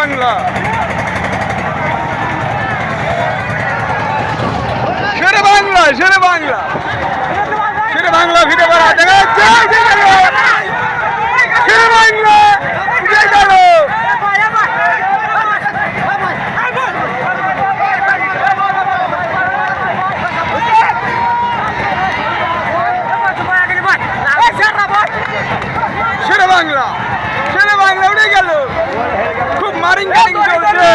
বাংলা শেরে বাংলা শেরে বাংলা শেরে Bangla video করা দেখা যাচ্ছে শেরে বাংলা উঠে গেল শেরে বাংলা উঠে গেল খুব মারিং কারিং চলছে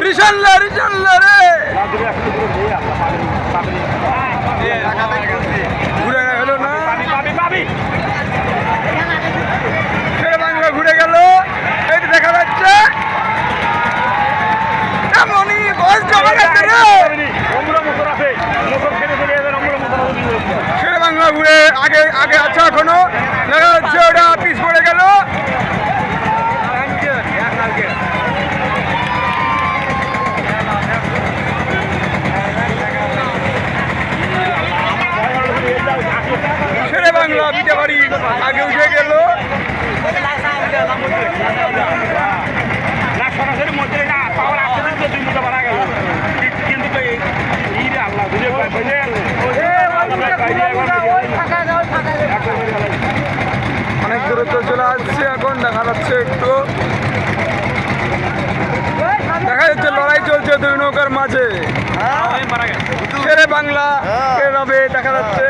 রিশাল্লা রে ঘুরে গেল না শেরে বাংলা ঘুরে গেল এইটা দেখা যাচ্ছে এমনই বয়স জমা গেছে রে শেরে বাংলা ঘুরে আগে আছে এখনো দেখা যাচ্ছে ওটা পিস পড়ে গেল শেরে বাংলা পিঠে বাড়ি আগে উঠে গেল অনেক দূরত্ব চলে আসছে এখন দেখা যাচ্ছে একটু দেখা যাচ্ছে লড়াই চলছে দুই নৌকার মাঝে শেরে বাংলা হবে দেখা যাচ্ছে